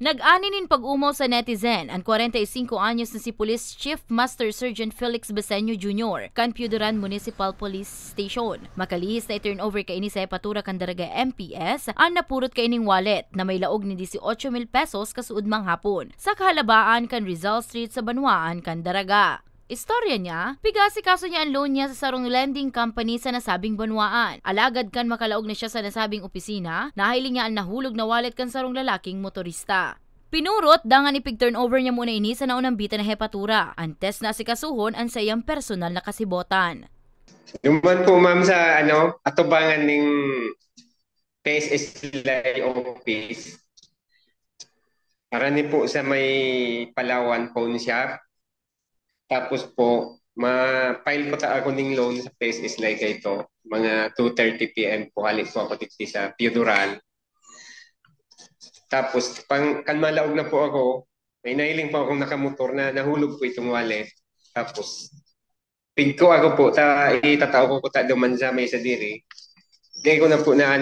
Nag-aninin pag-umaw sa netizen ang 45 anyos na si Police Chief Master Sergeant Felix Beseño Jr. kan Piuderan Municipal Police Station. Makalihis na i-turnover kaini sa Jefatura Candaraga MPS ang napurot kaining wallet na may laog ni 18,000 pesos kasuod mang hapon sa kahalabaan kan Rizal Street sa Banwaan, Candaraga. Istorya niya, pigasikaso niya ang loan niya sa sarong lending company sa nasabing banwaan. Alagad kan makalaog na siya sa nasabing opisina, nahiling niya ang nahulog na wallet kan sarong lalaking motorista. Pinurot, dangan ipig-turnover niya muna ini sa naunang bita na Jefatura. Antes na asikasuhon ang sayang personal na kasibotan. Duman po ma'am sa atubangan ng PSS office. Para ni po sa may Palawan Pawn Shop. Tapos po, ma-file ko ta ako ng loan sa PSS like ito. Mga 2:30 PM po, halik po ako dito sa Piuderan. Tapos, kan malaog na po ako, may nahiling po akong nakamotor na nahulog po itong wallet. Tapos, pig ko ako po, itatao ko ta duman sa may sa diri. Di ko na po na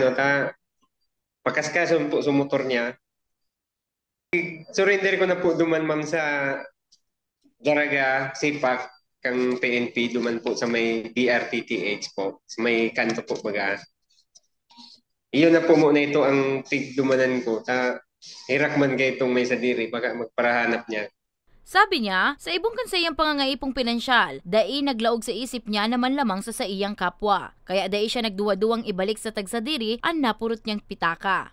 pakaskason po sa motor niya. Surrender ko na po duman ma'am sa Daraga, Sipak, kang PNP, duman po sa may DRTTH po, sa may kanto po baga. Iyon na po muna ito ang tigdumanan ko. Hirak man kayo itong may sadiri, baka magparahanap niya. Sabi niya, sa ibong kansayang pangangaipong pinansyal, dai naglaog sa isip niya naman lamang sa iyang kapwa. Kaya dai siya nagduwa-duwang ibalik sa tagsadiri ang napurot niyang pitaka.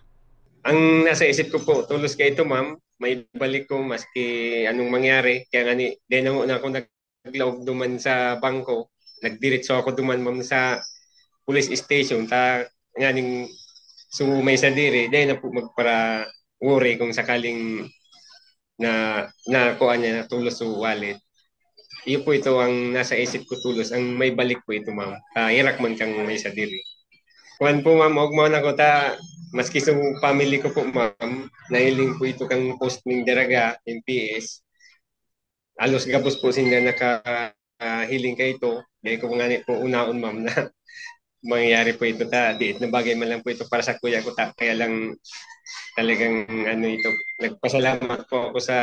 Ang nasa isip ko po, tulos kayo ito ma'am, may balik ko maski anong mangyari. Kaya nga di na ako naglaog duman sa bangko. Nagdiretso ako duman ma'am sa police station. Nga ning sumumay sa diri, dahil na po magpara worry kung sakaling kuha niya na tulos sa wallet. Iyo po ito ang nasa isip ko tulos. Ang may balik po ito ma'am. Hirak man kang may sa diri. Kuhan po ma'am, huwag mo na ko maski sa family ko po ma'am, nahiling po ito kang post ng Daraga, MPS. Alos gabos po sila nakahiling kayo ito. Dahil ko nga po unaon ma'am na mangyayari po ito diit na bagay man lang po ito para sa kuya ko kaya lang talagang ito, nagpasalamat po ako sa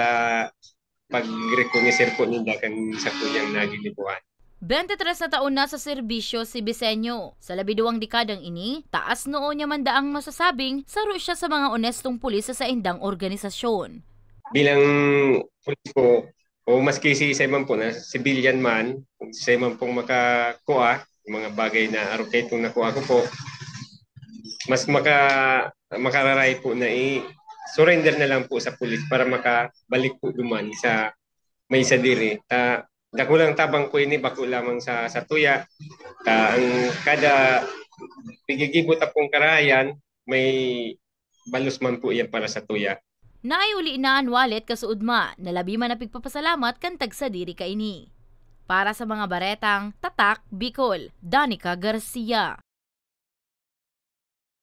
pag-recognize po nila kan sa kuyang nagilibuhan. 23 na taon na sa serbisyo si Beseño. Sa 12 dekadang ini, taas noo niya man daang masasabing saro siya sa mga onestong pulis sa indang organisasyon. Bilang pulis po, o maski si Simon po na civilian man, si Simon pong makakuha, mga bagay na araw kayo itong nakuha ko po, mas makararay po na surrender na lang po sa pulis para makabalik po duman sa may sadiri. Dakulang tabang ko ini bako lamang sa tuya. Ang kada pigigibot akong karayan, may balos man po iyan para sa tuya. Naayuli na ang wallet kasuudma, nalabi man na pigpapasalamat kan tagsadiri kaini. Para sa mga baretang, Tatak, Bicol, Danica Garcia.